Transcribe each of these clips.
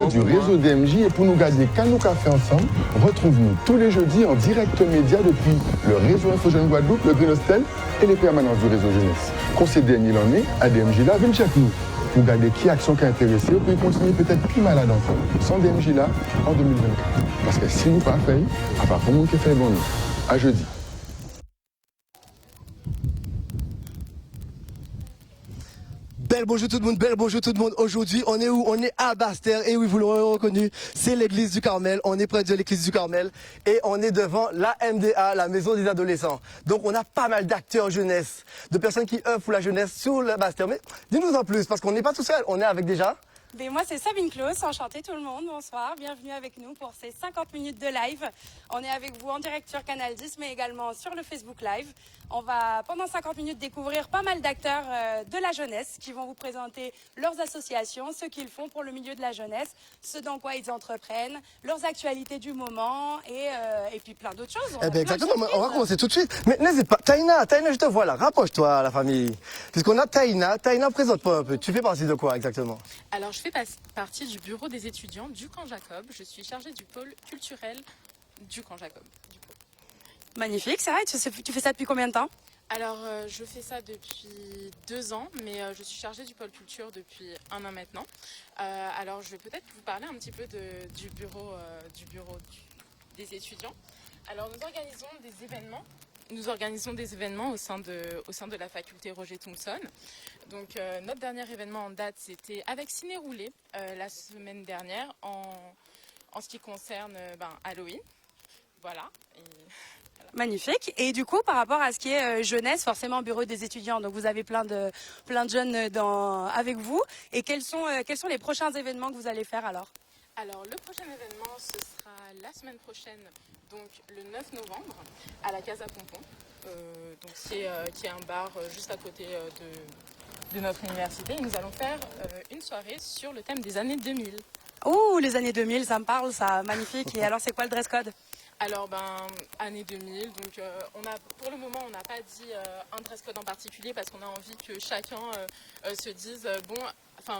du réseau DMJ et pour nous garder qu'à nous café ensemble, retrouve-nous tous les jeudis en direct média depuis le réseau Info Jeune Guadeloupe, le Green Hostel et les permanences du réseau jeunesse. Conseil dernier l'année à DMJ là, venez check nous pour garder qui action qui a intéressé et puis continuer peut-être plus malade encore. Sans DMJ là en 2024. Parce que si nous pas fait, à part pour nous qui fait bon nous. À jeudi. Belle bonjour tout le monde, belle bonjour tout le monde. Aujourd'hui, on est où? On est à Basse-Terre. Et oui, vous l'aurez reconnu, c'est l'église du Carmel. On est près de l'église du Carmel. Et on est devant la MDA, la maison des adolescents. Donc, on a pas mal d'acteurs jeunesse, de personnes qui œuvrent pour la jeunesse sur la Basse-Terre. Mais dis-nous en plus, parce qu'on n'est pas tout seul. On est avec déjà... Ben moi, c'est Sabine Claus. Enchantée tout le monde. Bonsoir. Bienvenue avec nous pour ces 50 minutes de live. On est avec vous en direct sur Canal 10, mais également sur le Facebook Live. On va, pendant 50 minutes, découvrir pas mal d'acteurs de la jeunesse qui vont vous présenter leurs associations, ce qu'ils font pour le milieu de la jeunesse, ce dans quoi ils entreprennent, leurs actualités du moment et puis plein d'autres choses. Eh bien, exactement. On va commencer tout de suite. Mais n'hésite pas. Taïna, je te vois là. Rapproche-toi, la famille. Puisqu'on a Taïna. Taïna, présente-toi un peu. Tu fais partie de quoi exactement? Alors, je fais partie du bureau des étudiants du Camp Jacob. Je suis chargée du pôle culturel du Camp Jacob. Magnifique, c'est vrai. Tu fais ça depuis combien de temps? Alors, je fais ça depuis 2 ans, mais je suis chargée du pôle culture depuis 1 an maintenant. Alors, je vais peut-être vous parler un petit peu du bureau des étudiants. Alors, nous organisons des événements au sein de la faculté Roger Thompson. Donc, notre dernier événement en date, c'était avec Ciné Roulé la semaine dernière en ce qui concerne Halloween. Voilà. Magnifique. Et du coup, par rapport à ce qui est jeunesse, forcément bureau des étudiants, donc vous avez plein de jeunes avec vous. Et quels sont les prochains événements que vous allez faire alors? Alors, le prochain événement, ce sera la semaine prochaine, donc le 9 novembre, à la Casa Pompon, qui est un bar juste à côté de notre université. Et nous allons faire une soirée sur le thème des années 2000. Oh, les années 2000, ça me parle, ça, magnifique. Et alors, c'est quoi le dress code? Alors, années 2000, donc pour le moment, on n'a pas dit un dress code en particulier parce qu'on a envie que chacun se dise,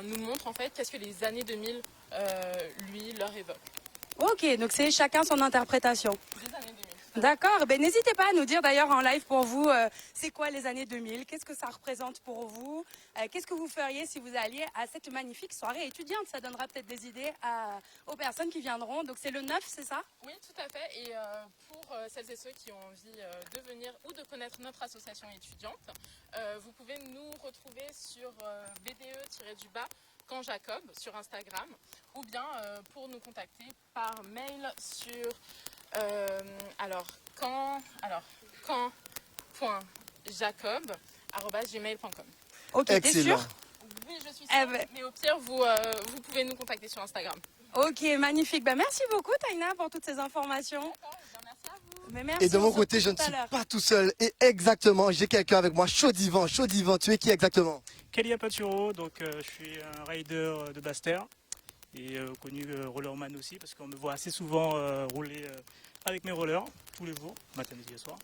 nous montre en fait qu'est-ce que les années 2000, lui, leur évoquent. Ok, donc c'est chacun son interprétation. Des années 2000. D'accord, n'hésitez pas à nous dire d'ailleurs en live pour vous, c'est quoi les années 2000, qu'est-ce que ça représente pour vous, qu'est-ce que vous feriez si vous alliez à cette magnifique soirée étudiante, ça donnera peut-être des idées aux personnes qui viendront, donc c'est le 9, c'est ça? Oui, tout à fait, et pour celles et ceux qui ont envie de venir ou de connaître notre association étudiante, vous pouvez nous retrouver sur BDE-du-bas Camp Jacob sur Instagram, ou bien pour nous contacter par mail sur camp.jacob@gmail.com. Ok, t'es sûr? Oui, je suis sûre, mais au pire, vous pouvez nous contacter sur Instagram. Ok, magnifique. Merci beaucoup, Taïna, pour toutes ces informations. D'accord, merci à vous. Mais merci, Et de mon côté, je ne suis pas tout seul. Et exactement, j'ai quelqu'un avec moi, chaud divan. Tu es qui exactement? Kélia Paturo, donc je suis un rider de Basse-Terre et connu rollerman aussi parce qu'on me voit assez souvent rouler avec mes rollers tous les jours, matin, midi et soir.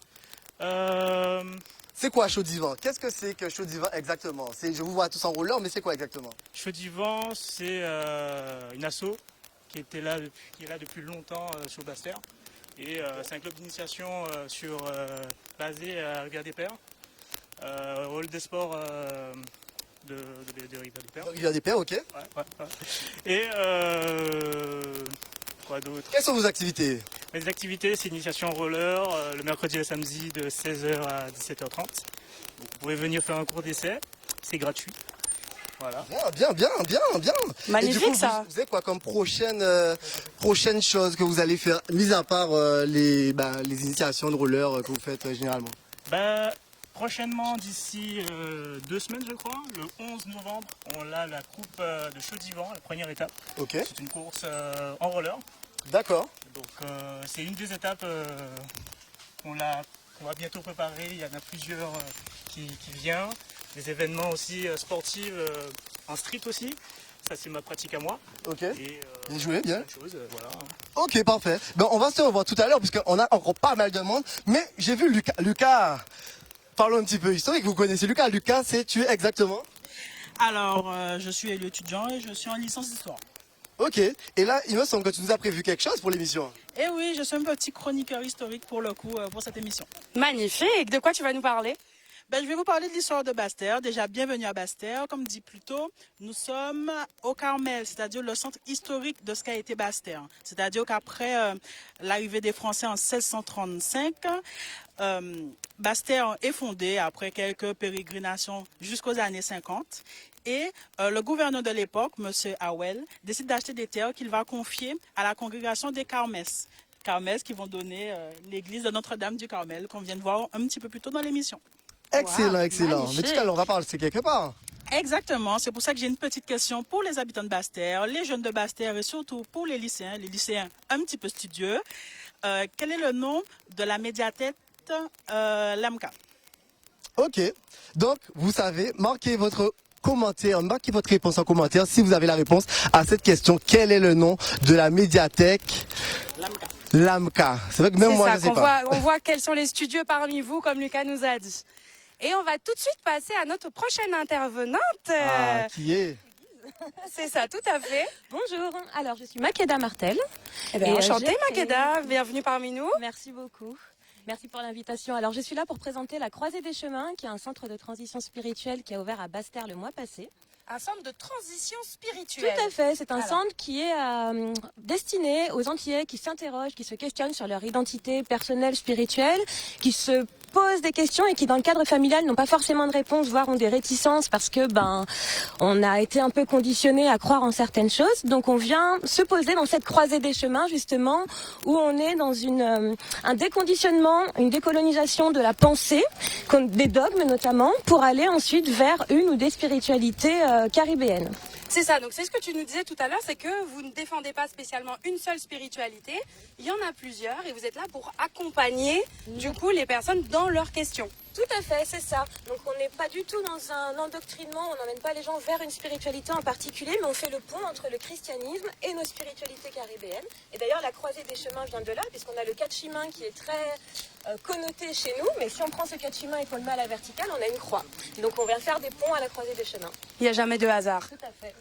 C'est quoi chaud divan? Qu'est-ce que c'est que chaud divan exactement? Je vous vois tous en roller, mais c'est quoi exactement? Chaud divan, c'est une asso qui est là depuis longtemps sur Basse-Terre. Et c'est un club d'initiation basé à Rivière-des-Pères, hall des sports de Rivière-des-Pères. Rivière-des-Pères, ok. Ouais. Et quoi d'autre? Quelles sont vos activités? Les activités, c'est initiation roller, le mercredi et le samedi de 16h à 17h30. Donc, vous pouvez venir faire un cours d'essai, c'est gratuit. Voilà. Bien. Magnifique. Et du coup, ça. vous avez quoi comme prochaine chose que vous allez faire, mis à part les initiations de roller que vous faites généralement? Prochainement, d'ici 2 semaines, je crois, le 11 novembre, on a la coupe de Chaud Divan, la première étape. Ok. C'est une course en roller. D'accord. Donc c'est une des étapes qu'on va bientôt préparer. Il y en a plusieurs qui viennent. Des événements aussi sportifs en street aussi. Ça, c'est ma pratique à moi. Ok. Et, bien joué, bien. Chose, voilà. Ok, parfait. On va se revoir tout à l'heure puisqu'on a encore pas mal de monde. Mais j'ai vu Lucas. Lucas, parlons un petit peu historique. Vous connaissez Lucas. Lucas, tu es exactement? Alors, je suis étudiant et je suis en licence d'histoire. Ok, et là, il me semble que tu nous as prévu quelque chose pour l'émission. Eh oui, je suis un petit chroniqueur historique pour le coup, pour cette émission. Magnifique. De quoi tu vas nous parler? Je vais vous parler de l'histoire de Basse-Terre. Déjà, bienvenue à Basse-Terre. Comme dit plus tôt, nous sommes au Carmel, c'est-à-dire le centre historique de ce qu'a été Basse-Terre. C'est-à-dire qu'après l'arrivée des Français en 1635, Basse-Terre est fondée après quelques pérégrinations jusqu'aux années 50. Et le gouverneur de l'époque, M. Howell, décide d'acheter des terres qu'il va confier à la congrégation des Carmès. Carmès qui vont donner l'église de Notre-Dame du Carmel, qu'on vient de voir un petit peu plus tôt dans l'émission. Excellent, Wow, excellent. magnifique. Mais tout à l'heure, on va parler, c'est quelque part. Exactement, c'est pour ça que j'ai une petite question pour les habitants de Basse-Terre, les jeunes de Basse-Terre et surtout pour les lycéens un petit peu studieux. Quel est le nom de la médiathèque LAMCA? Ok, donc vous savez, marquez votre commentaire, marquez votre réponse en commentaire si vous avez la réponse à cette question. Quel est le nom de la médiathèque LAMCA. LAMCA? C'est vrai que même C'est moi, ça je sais qu'on pas. voit, on voit quels sont les studieux parmi vous, comme Lucas nous a dit. Et on va tout de suite passer à notre prochaine intervenante. Ah, qui est? C'est ça, tout à fait. Bonjour, alors je suis Makeda Martel. Eh bien, Et, enchantée, j'ai créé- Makeda. Bienvenue parmi nous. Merci beaucoup. Merci pour l'invitation. Alors je suis là pour présenter la Croisée des Chemins, qui est un centre de transition spirituelle qui a ouvert à Basse-Terre le mois passé. Un centre de transition Tout spirituelle. à fait, c'est un Alors. centre qui est destiné aux Antillais qui s'interrogent, qui se questionnent sur leur identité personnelle, spirituelle, qui se posent des questions et qui dans le cadre familial n'ont pas forcément de réponse, voire ont des réticences parce que on a été un peu conditionné à croire en certaines choses. Donc on vient se poser dans cette croisée des chemins justement où on est dans un déconditionnement, une décolonisation de la pensée, des dogmes notamment, pour aller ensuite vers une ou des spiritualités caribéennes. C'est ça, donc c'est ce que tu nous disais tout à l'heure, c'est que vous ne défendez pas spécialement une seule spiritualité, il y en a plusieurs et vous êtes là pour accompagner du coup les personnes dans leurs questions. Tout à fait, c'est ça. Donc on n'est pas du tout dans un endoctrinement, on n'emmène pas les gens vers une spiritualité en particulier, mais on fait le pont entre le christianisme et nos spiritualités caribéennes. Et d'ailleurs la croisée des chemins vient de là, puisqu'on a le catchimin qui est très connoté chez nous, mais si on prend ce catchimin et qu'on le met à la verticale, on a une croix. Donc on vient faire des ponts à la croisée des chemins. Il n'y a jamais de hasard. Tout à fait.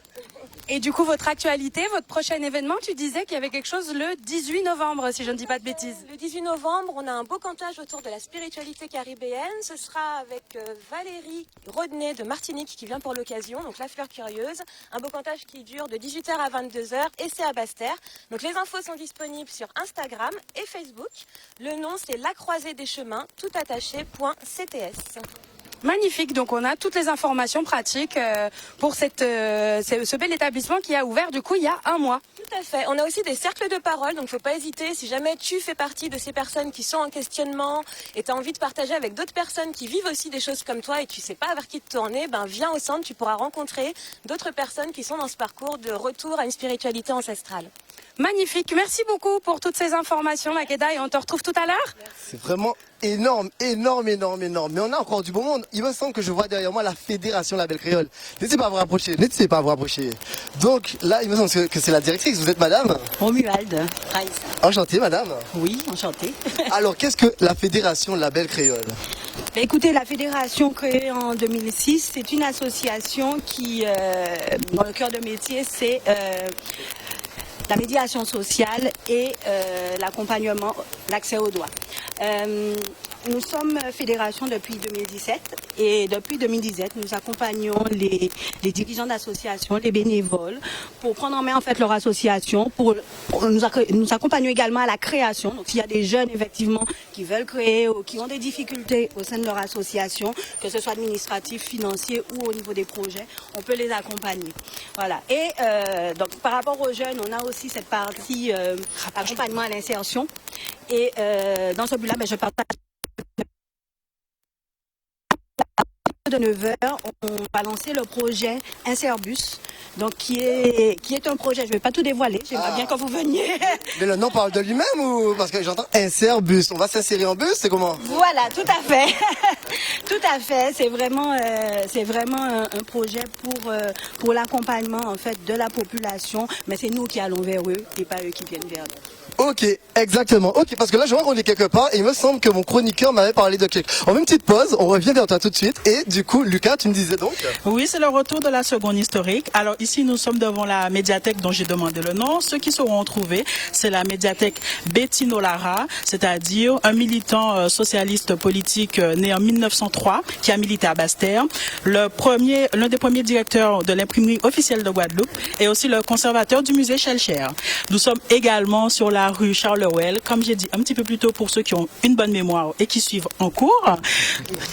Et du coup, votre actualité, votre prochain événement, tu disais qu'il y avait quelque chose le 18 novembre, si je ne dis pas de bêtises. Le 18 novembre, on a un beau cantage autour de la spiritualité caribéenne. Ce sera avec Valérie Rodney de Martinique qui vient pour l'occasion, donc la fleur curieuse. Un beau cantage qui dure de 18h à 22h et c'est à Basse-Terre. Donc les infos sont disponibles sur Instagram et Facebook. Le nom c'est La Croisée des Chemins, toutattaché.cts. Magnifique, donc on a toutes les informations pratiques pour ce bel établissement qui a ouvert du coup il y a un mois. Tout à fait. On a aussi des cercles de parole, donc faut pas hésiter. Si jamais tu fais partie de ces personnes qui sont en questionnement et tu as envie de partager avec d'autres personnes qui vivent aussi des choses comme toi et tu sais pas vers qui te tourner, viens au centre, tu pourras rencontrer d'autres personnes qui sont dans ce parcours de retour à une spiritualité ancestrale. Magnifique, merci beaucoup pour toutes ces informations Makeda et on te retrouve tout à l'heure. C'est vraiment énorme, énorme, énorme, énorme. Mais on a encore du beau monde. Il me semble que je vois derrière moi la Fédération Label Créole. N'hésitez pas à vous rapprocher, n'hésitez pas à vous rapprocher. Donc là, il me semble que c'est la directrice. Vous êtes madame? Romuald, Raïs. Enchantée, madame. Oui, enchanté. Alors, qu'est-ce que la Fédération Label Créole? Écoutez, la fédération créée en 2006, c'est une association qui, dans le cœur de métier, c'est la médiation sociale et l'accompagnement, l'accès aux droits. Nous sommes fédération depuis 2017 et depuis 2017, nous accompagnons les dirigeants d'associations, les bénévoles, pour prendre en main en fait leur association. Nous accompagnons également à la création. Donc s'il y a des jeunes effectivement qui veulent créer ou qui ont des difficultés au sein de leur association, que ce soit administratif, financier ou au niveau des projets, on peut les accompagner. Voilà. Et donc par rapport aux jeunes, on a aussi cette partie accompagnement à l'insertion. Et dans ce but-là, je partage. De 9h, on va lancer le projet Inserbus, donc qui est un projet, je ne vais pas tout dévoiler, j'aimerais bien que vous veniez. Mais le nom parle de lui-même ou parce que j'entends Inserbus? On va s'insérer en bus, c'est comment? Voilà, tout à fait. Tout à fait, c'est vraiment un projet pour l'accompagnement en fait de la population, mais c'est nous qui allons vers eux et pas eux qui viennent vers nous. Ok, exactement. Ok, parce que là, je vois qu'on est quelque part et il me semble que mon chroniqueur m'avait parlé de quelque chose. On met une petite pause, on revient vers toi tout de suite. Et du coup, Lucas, tu me disais donc Oui, c'est le retour de la seconde historique. Alors ici, nous sommes devant la médiathèque dont j'ai demandé le nom. Ceux qui sauront trouver, c'est la médiathèque Bettino Lara, c'est-à-dire un militant socialiste politique né en 1903 qui a milité à Basse-Terre, l'un des premiers directeurs de l'imprimerie officielle de Guadeloupe et aussi le conservateur du musée Schellcher. Nous sommes également sur la rue Charles-Lowell, comme j'ai dit un petit peu plus tôt pour ceux qui ont une bonne mémoire et qui suivent en cours,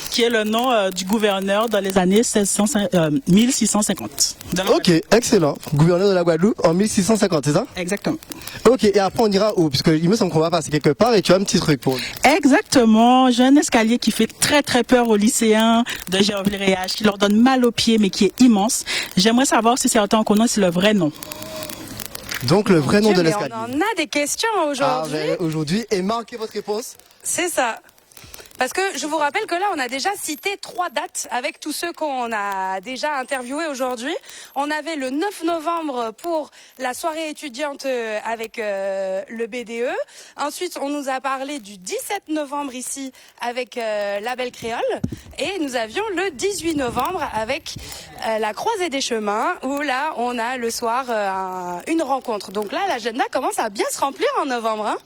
qui est le nom du gouverneur dans les années 1650. Ok, excellent. Gouverneur de la Guadeloupe en 1650, c'est ça? Exactement. Ok, et après on ira où? Parce qu'il me semble qu'on va passer quelque part et tu as un petit truc pour nous. Exactement. J'ai un escalier qui fait très très peur aux lycéens de Gerville-Réage, qui leur donne mal aux pieds mais qui est immense. J'aimerais savoir si certains connaissent le vrai nom. Donc le vrai nom de Mais l'escalier. on en a des questions aujourd'hui. Ah, ben, aujourd'hui, et marquez votre réponse. C'est ça. Parce que je vous rappelle que là, on a déjà cité 3 dates avec tous ceux qu'on a déjà interviewés aujourd'hui. On avait le 9 novembre pour la soirée étudiante avec le BDE. Ensuite, on nous a parlé du 17 novembre ici avec la Belle Créole. Et nous avions le 18 novembre avec la Croisée des Chemins, où là, on a le soir une rencontre. Donc là, l'agenda commence à bien se remplir en novembre, hein.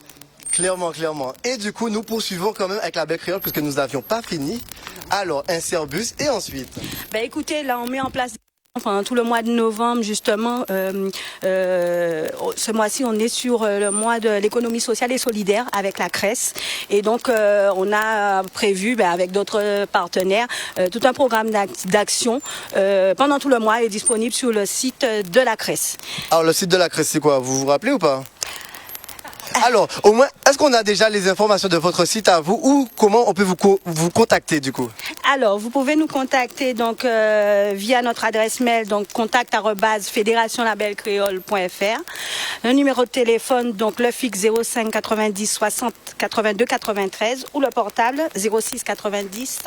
Clairement, clairement. Et du coup, nous poursuivons quand même avec la Belle Créole puisque nous n'avions pas fini. Alors, un Cerbus et ensuite. Ben écoutez, là on met en place tout le mois de novembre justement. Ce mois-ci, on est sur le mois de l'économie sociale et solidaire avec la CRES. Et donc, on a prévu, avec d'autres partenaires, tout un programme d'action pendant tout le mois est disponible sur le site de la CRES. Alors, le site de la CRES, c'est quoi? Vous vous rappelez ou pas? Alors, au moins, est-ce qu'on a déjà les informations de votre site à vous ou comment on peut vous contacter du coup? Alors, vous pouvez nous contacter donc via notre adresse mail, donc contact@fédérationlabellecreole.fr. Le numéro de téléphone, donc le fixe 05 90 60 82 93 ou le portable 06 90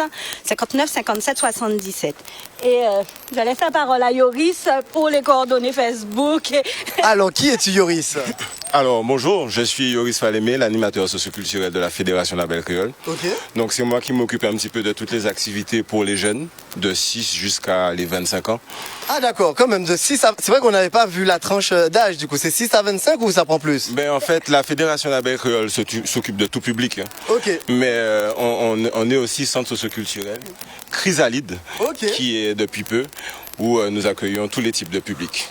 59 57 77. Et je laisse la parole à Yoris pour les coordonnées Facebook. Alors, qui es-tu, Yoris? Alors, bonjour, je suis Yoris Falémé, l'animateur socioculturel de la Fédération La Belle Créole. Ok. Donc, c'est moi qui m'occupe un petit peu de toutes les activités pour les jeunes, de 6 jusqu'à les 25 ans. Ah d'accord, quand même, de 6 à... C'est vrai qu'on n'avait pas vu la tranche d'âge, du coup, c'est 6 à 25 ou ça prend plus? Ben, en fait, la Fédération La Belle Créole s'occupe de tout public. Hein. Ok. Mais on est aussi centre socioculturel, Chrysalide, Ok. qui est depuis peu, où nous accueillons tous les types de publics,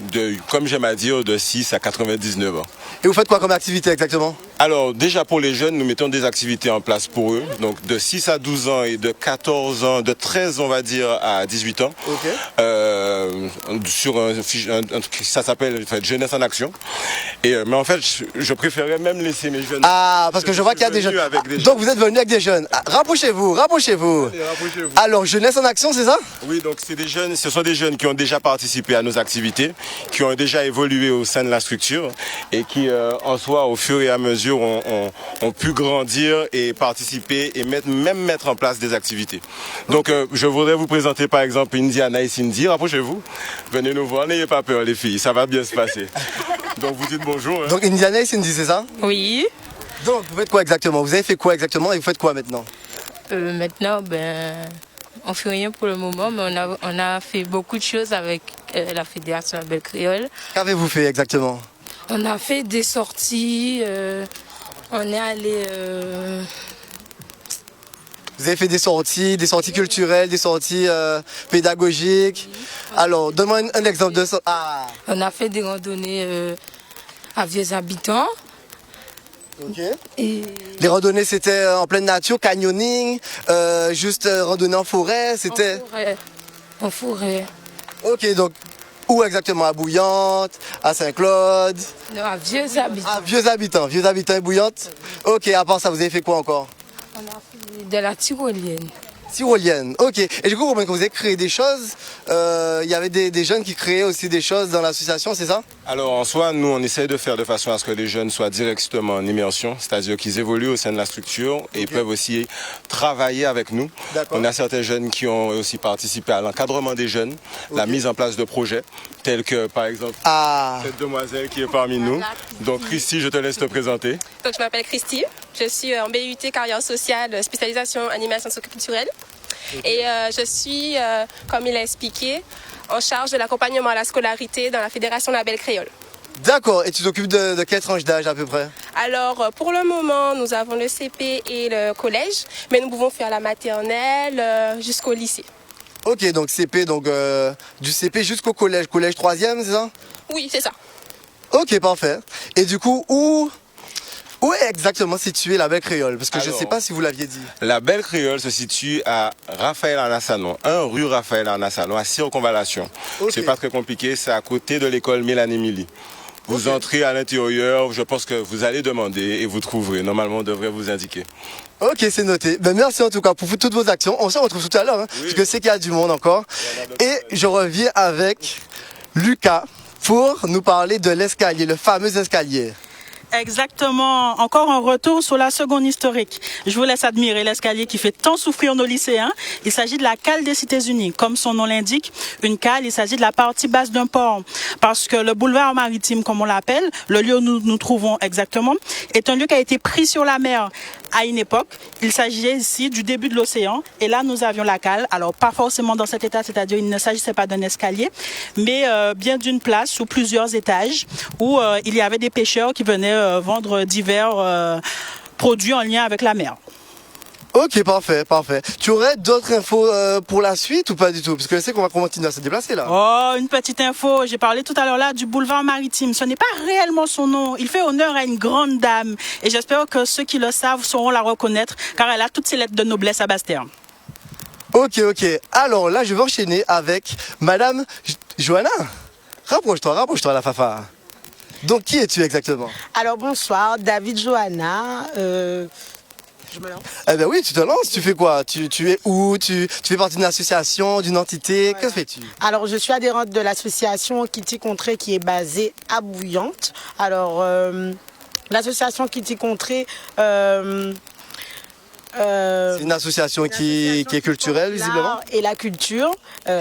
comme j'aime à dire, de 6 à 99 ans. Et vous faites quoi comme activité exactement? Alors, déjà pour les jeunes, nous mettons des activités en place pour eux, donc de 6 à 12 ans et de 14 ans, de 13 on va dire à 18 ans, Ok. sur ça s'appelle en fait, Jeunesse en Action. Et, mais en fait, je préférais même laisser mes jeunes... Ah, parce que je vois qu'il y a des jeunes. Donc vous êtes venus avec des jeunes. Ah, rapprochez-vous, rapprochez-vous. Rapprochez-vous. Alors, Jeunesse en Action, c'est ça? Oui, donc c'est des jeunes, ce sont des jeunes qui ont déjà participé à nos activités, qui ont déjà évolué au sein de la structure et qui, en soi, au fur et à mesure, ont pu grandir et participer et même mettre en place des activités. Donc, je voudrais vous présenter par exemple Indiana et Cindy. Rapprochez-vous. Venez nous voir, n'ayez pas peur les filles, ça va bien se passer. Donc, vous dites bonjour. Hein. Donc Indiana et Cindy, c'est ça? Oui. Donc vous faites quoi exactement? Vous avez fait quoi exactement et vous faites quoi maintenant? Maintenant, on fait rien pour le moment, mais on a fait beaucoup de choses avec la Fédération La Belle Créole. Qu'avez-vous fait exactement? On a fait des sorties, on est allé... Vous avez fait des sorties culturelles, des sorties pédagogiques. Alors, donne-moi un exemple de ça. Ah. On a fait des randonnées à Vieux Habitants. Ok. Et Les randonnées, c'était en pleine nature, canyoning, juste randonnée en forêt, c'était... en forêt. Ok, donc où exactement? À Bouillante, à Saint-Claude? Non, à Vieux Habitants. Ah, Vieux Habitants et Bouillante. Ok, à part ça, vous avez fait quoi encore? On a fait de la tyrolienne. Tyrolienne, ok. Et du coup, quand vous avez créé des choses, il y avait des jeunes qui créaient aussi des choses dans l'association, c'est ça? Alors en soi, nous on essaie de faire de façon à ce que les jeunes soient directement en immersion, c'est-à-dire qu'ils évoluent au sein de la structure et peuvent aussi travailler avec nous. On a certains jeunes qui ont aussi participé à l'encadrement des jeunes, la mise en place de projets, tels que par exemple cette demoiselle qui est parmi nous. Donc Christy, je te laisse te présenter. Donc je m'appelle Christy, je suis en BUT carrière sociale, spécialisation animation socioculturelle. Et je suis, comme il a expliqué, en charge de l'accompagnement à la scolarité dans la Fédération Label Créole. D'accord, et tu t'occupes de quelle tranche d'âge à peu près? Alors, pour le moment, nous avons le CP et le collège, mais nous pouvons faire la maternelle jusqu'au lycée. Ok, donc CP, donc du CP jusqu'au collège, collège 3e, c'est ça? Oui, c'est ça. Ok, parfait. Et du coup, où est exactement située la Belle Créole? Parce que je ne sais pas si vous l'aviez dit. La Belle Créole se situe à Raphaël Arnasanon, 1 rue Raphaël Arnasanon, à Circonvallation. C'est pas très compliqué, c'est à côté de l'école Mélanie-Émilie. Vous entrez à l'intérieur, je pense que vous allez demander et vous trouverez. Normalement, on devrait vous indiquer. Ok, c'est noté. Ben, merci en tout cas pour toutes vos actions. On se retrouve tout à l'heure, parce que je sais qu'il y a du monde encore. Et je reviens avec Lucas pour nous parler de l'escalier, le fameux escalier. Exactement. Encore un retour sur la seconde historique. Je vous laisse admirer l'escalier qui fait tant souffrir nos lycéens. Il s'agit de la cale des Cités-Unies. Comme son nom l'indique, une cale, il s'agit de la partie basse d'un port. Parce que le boulevard maritime, comme on l'appelle, le lieu où nous nous trouvons exactement, est un lieu qui a été pris sur la mer à une époque. Il s'agissait ici du début de l'océan. Et là, nous avions la cale. Alors, pas forcément dans cet état, c'est-à-dire il ne s'agissait pas d'un escalier, mais bien d'une place sous plusieurs étages où il y avait des pêcheurs qui venaient vendre divers produits en lien avec la mer. Ok, parfait, parfait. Tu aurais d'autres infos pour la suite ou pas du tout? Parce que je sais qu'on va continuer à se déplacer là. Oh, une petite info. J'ai parlé tout à l'heure là du boulevard maritime. Ce n'est pas réellement son nom. Il fait honneur à une grande dame. Et j'espère que ceux qui le savent sauront la reconnaître car elle a toutes ses lettres de noblesse à Basse-Terre. Ok, ok. Alors là, je vais enchaîner avec Madame Johanna. Rapproche-toi la Fafa. Donc, qui es-tu exactement? Alors, bonsoir, David Johanna. Je me lance. Eh bien oui, tu te lances. Tu fais quoi? Tu es où? Tu fais partie d'une association, d'une entité? Voilà. Que fais-tu? Alors, je suis adhérente de l'association Kitty Contrée qui est basée à Bouillante. Alors, l'association Kitty Contrée... c'est une association qui est culturelle, visiblement. Et la culture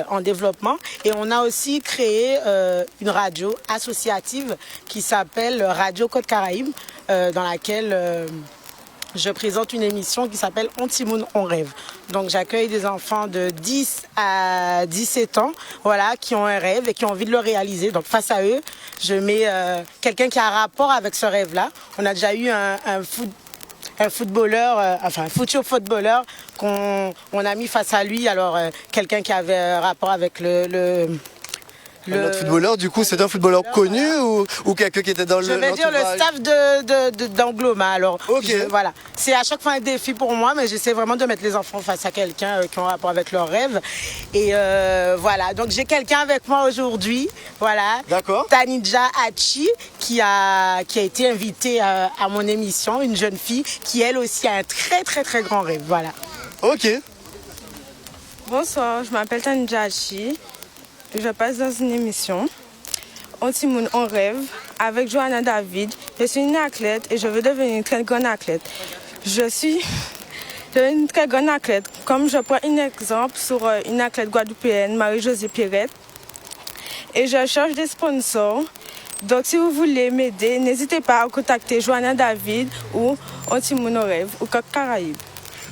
en développement. Et on a aussi créé une radio associative qui s'appelle Radio Côte Caraïbe, dans laquelle je présente une émission qui s'appelle On Timoun, on rêve. Donc j'accueille des enfants de 10 à 17 ans, voilà, qui ont un rêve et qui ont envie de le réaliser. Donc face à eux, je mets quelqu'un qui a un rapport avec ce rêve-là. On a déjà eu un footballeur, un futur footballeur qu'on a mis face à lui. Alors quelqu'un qui avait un rapport avec notre footballeur, du coup, c'est un footballeur connu ou quelqu'un qui était dans le... Je vais dire le staff d'Angloma. Alors, voilà. C'est à chaque fois un défi pour moi, mais j'essaie vraiment de mettre les enfants face à quelqu'un qui a un rapport avec leur rêve. Et voilà. Donc, j'ai quelqu'un avec moi aujourd'hui. Voilà. D'accord. Tanidja Hachi, qui a été invitée à mon émission. Une jeune fille qui, elle aussi, a un très, très, très grand rêve. Voilà. Ok. Bonsoir, je m'appelle Tanidja Hachi. Je passe dans une émission, On Timoun, on rêve, avec Johanna David. Je suis une athlète et je veux devenir une très grande athlète. Je suis une très grande athlète. Comme je prends un exemple sur une athlète guadeloupéenne, Marie-Josée Pirette. Et je cherche des sponsors. Donc si vous voulez m'aider, n'hésitez pas à contacter Johanna David ou On Timoun, on rêve, ou Côte Caraïbe.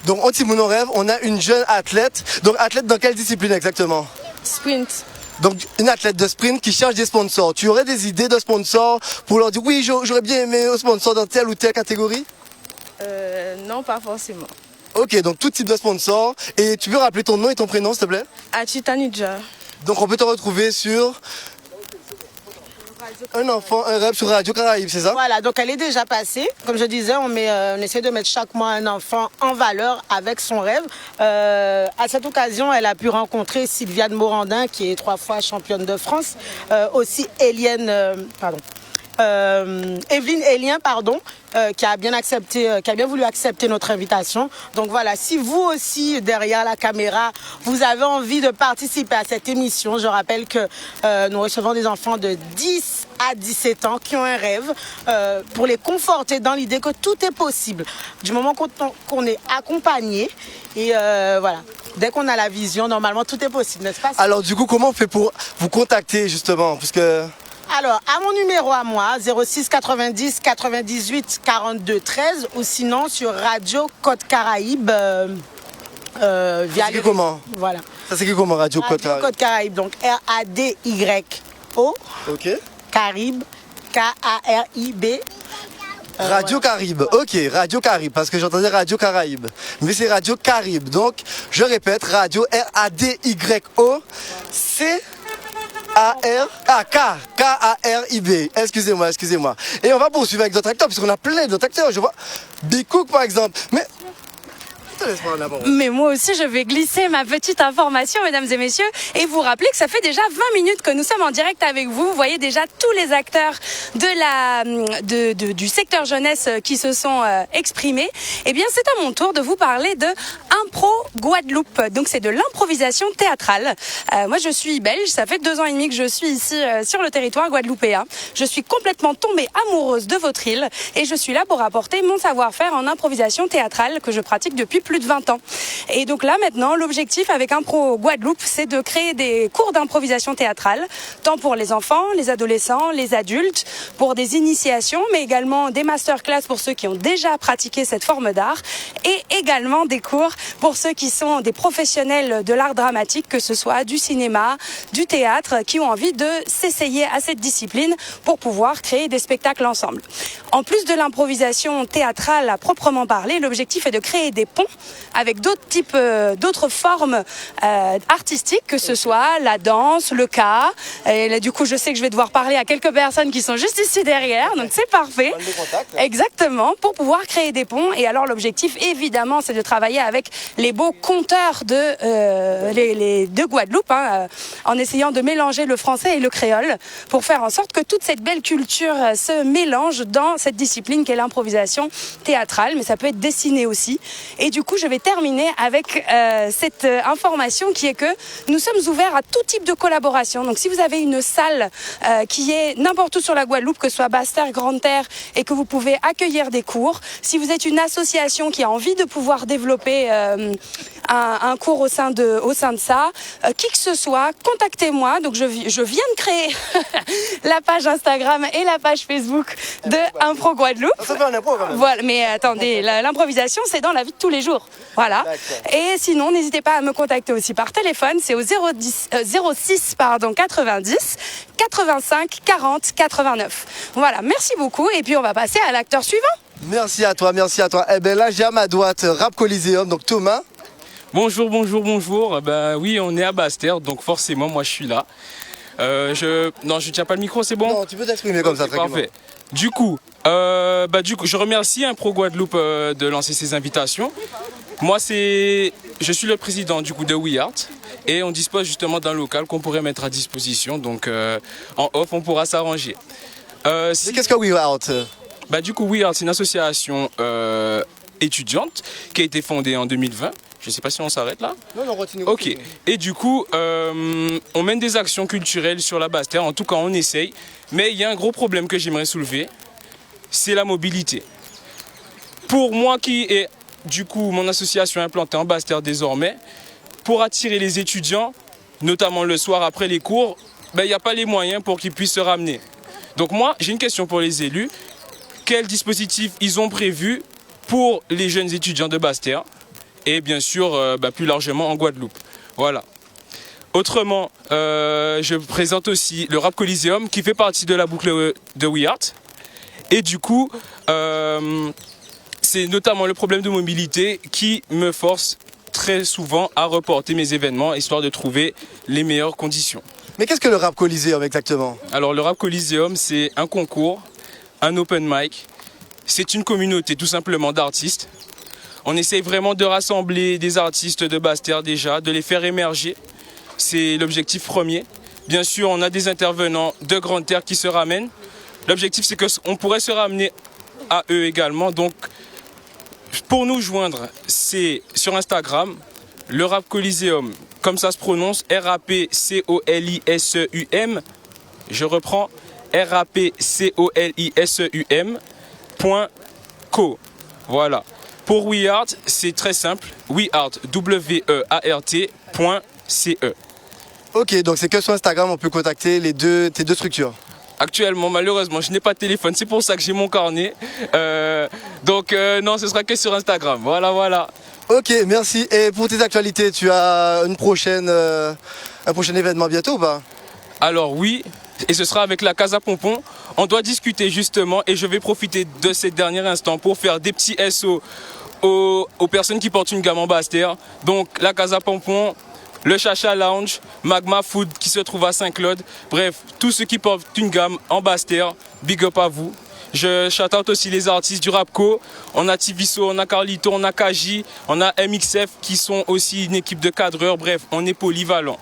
Donc On Timoun, on rêve, on a une jeune athlète. Donc athlète dans quelle discipline exactement? Sprint. Donc, une athlète de sprint qui cherche des sponsors. Tu aurais des idées de sponsors pour leur dire oui, j'aurais bien aimé un sponsor dans telle ou telle catégorie? Non, pas forcément. Ok, donc tout type de sponsor. Et tu peux rappeler ton nom et ton prénom, s'il te plaît? Hachi Tanidja. Donc, on peut te retrouver sur Un enfant, un rêve sur Radio Caraïbe, c'est ça? Voilà, donc elle est déjà passée. Comme je disais, on essaie de mettre chaque mois un enfant en valeur avec son rêve. À cette occasion, elle a pu rencontrer Sylviane Morandin, qui est 3 fois championne de France. Aussi Evelyne Elien, pardon, qui a bien voulu accepter notre invitation. Donc voilà, si vous aussi, derrière la caméra, vous avez envie de participer à cette émission, je rappelle que nous recevons des enfants de 10 à 17 ans qui ont un rêve pour les conforter dans l'idée que tout est possible. Du moment qu'on est accompagné et voilà, dès qu'on a la vision, normalement tout est possible, n'est-ce pas? Alors du coup, comment on fait pour vous contacter justement? Parce que... Alors, à mon numéro à moi, 06 90 98 42 13, ou sinon sur Radio Côte Caraïbe. Via comment? Voilà. Ça s'écrit comment, Radio Côte Caraïbe? Côte Caraïbe, donc RADYO. Ok. Caraïbe, KARIB. Radio Caraïbe, ok, Radio Caraïbe, parce que j'entendais Radio Caraïbe. Mais c'est Radio Caraïbe, donc je répète, Radio RADYO, K-A-R-I-B. Excusez-moi. Et on va poursuivre avec d'autres acteurs, puisqu'on a plein d'autres acteurs. Je vois Big Cook par exemple. Mais moi aussi, je vais glisser ma petite information, mesdames et messieurs, et vous rappeler que ça fait déjà 20 minutes que nous sommes en direct avec vous. Vous voyez déjà tous les acteurs du secteur jeunesse qui se sont exprimés. Eh bien, c'est à mon tour de vous parler de Impro Guadeloupe. Donc, c'est de l'improvisation théâtrale. Moi, je suis belge. Ça fait 2 ans et demi que je suis ici sur le territoire guadeloupéen. Je suis complètement tombée amoureuse de votre île et je suis là pour apporter mon savoir-faire en improvisation théâtrale que je pratique depuis plus de 20 ans. Et donc là, maintenant, l'objectif avec Impro Guadeloupe, c'est de créer des cours d'improvisation théâtrale, tant pour les enfants, les adolescents, les adultes, pour des initiations, mais également des masterclass pour ceux qui ont déjà pratiqué cette forme d'art, et également des cours pour ceux qui sont des professionnels de l'art dramatique, que ce soit du cinéma, du théâtre, qui ont envie de s'essayer à cette discipline pour pouvoir créer des spectacles ensemble. En plus de l'improvisation théâtrale à proprement parler, l'objectif est de créer des ponts avec d'autres formes artistiques, que ce soit la danse, le cas. Et là, du coup, je sais que je vais devoir parler à quelques personnes qui sont juste ici derrière, donc c'est parfait. Exactement, pour pouvoir créer des ponts. Et alors, l'objectif, évidemment, c'est de travailler avec les beaux conteurs de Guadeloupe, en essayant de mélanger le français et le créole, pour faire en sorte que toute cette belle culture se mélange dans cette discipline qu'est l'improvisation théâtrale, mais ça peut être dessiné aussi. Et du coup, je vais terminer avec cette information qui est que nous sommes ouverts à tout type de collaboration. Donc, si vous avez une salle qui est n'importe où sur la Guadeloupe, que ce soit Basse-Terre, Grande-Terre, et que vous pouvez accueillir des cours, si vous êtes une association qui a envie de pouvoir développer un cours au sein de ça, qui que ce soit, contactez-moi. Donc, je viens de créer la page Instagram et la page Facebook de Impro Guadeloupe. Ça fait un impro quand même. Voilà, mais attendez, l'improvisation, c'est dans la vie de tous les jours. Voilà. Et sinon, n'hésitez pas à me contacter aussi par téléphone. C'est au 06 90 85 40 89. Voilà, merci beaucoup. Et puis, on va passer à l'acteur suivant. Merci à toi. Eh bien là, j'ai à ma droite Rap Coliseum, donc Thomas. Bonjour. Ben oui, on est à Basse-Terre, donc forcément, moi, je suis là. Non, je tiens pas le micro, c'est bon? Non, tu peux t'exprimer comme ça, tranquillement. Parfait. Du coup, je remercie Impro Guadeloupe de lancer ces invitations. Moi, je suis le président du coup de We Art et on dispose justement d'un local qu'on pourrait mettre à disposition. Donc, en off, on pourra s'arranger. Qu'est-ce que We Art? Du coup, We Art, c'est une association étudiante qui a été fondée en 2020. Je ne sais pas si on s'arrête là. Non, on continue. Ok. Et du coup, on mène des actions culturelles sur la Basse-Terre. En tout cas, on essaye. Mais il y a un gros problème que j'aimerais soulever. C'est la mobilité. Pour moi qui est, du coup, mon association implantée en Basse-Terre désormais, pour attirer les étudiants, notamment le soir après les cours, il n'y a pas les moyens pour qu'ils puissent se ramener. Donc moi, j'ai une question pour les élus. Quel dispositif ils ont prévu pour les jeunes étudiants de Basse-Terre et bien sûr plus largement en Guadeloupe. Voilà. Autrement, je présente aussi le Rap Coliseum qui fait partie de la boucle de We Art. Et du coup, c'est notamment le problème de mobilité qui me force très souvent à reporter mes événements histoire de trouver les meilleures conditions. Mais qu'est-ce que le Rap Coliseum exactement? Alors le Rap Coliseum, c'est un concours, un open mic. C'est une communauté tout simplement d'artistes. On essaye vraiment de rassembler des artistes de Basse-Terre déjà, de les faire émerger. C'est l'objectif premier. Bien sûr, on a des intervenants de Grande-Terre qui se ramènent L'objectif, c'est qu'on pourrait se ramener à eux également. Donc, pour nous joindre, c'est sur Instagram, le Rap Coliseum, comme ça se prononce, RAPCOLISEUM. Je reprends, RAPCOLISEUM.co. Voilà. Pour WeArt, c'est très simple, WeArt, WEART.ce. Ok, donc c'est que sur Instagram on peut contacter tes deux structures. Actuellement, malheureusement, je n'ai pas de téléphone, c'est pour ça que j'ai mon carnet. Non, ce sera que sur Instagram. Voilà. Ok, merci. Et pour tes actualités, tu as un prochain événement bientôt ou pas? Alors oui, et ce sera avec la Casa Pompon. On doit discuter justement et je vais profiter de ces derniers instants pour faire des petits SO aux personnes qui portent une gamme en Basse-Terre. Donc la Casa Pompon, le Chacha Lounge, Magma Food qui se trouve à Saint-Claude. Bref, tous ceux qui portent une gamme en Basse-Terre, big up à vous. Je shout-out aussi les artistes du Rapco. On a Tiviso, on a Carlito, on a Kaji, on a MXF qui sont aussi une équipe de cadreurs. Bref, on est polyvalent.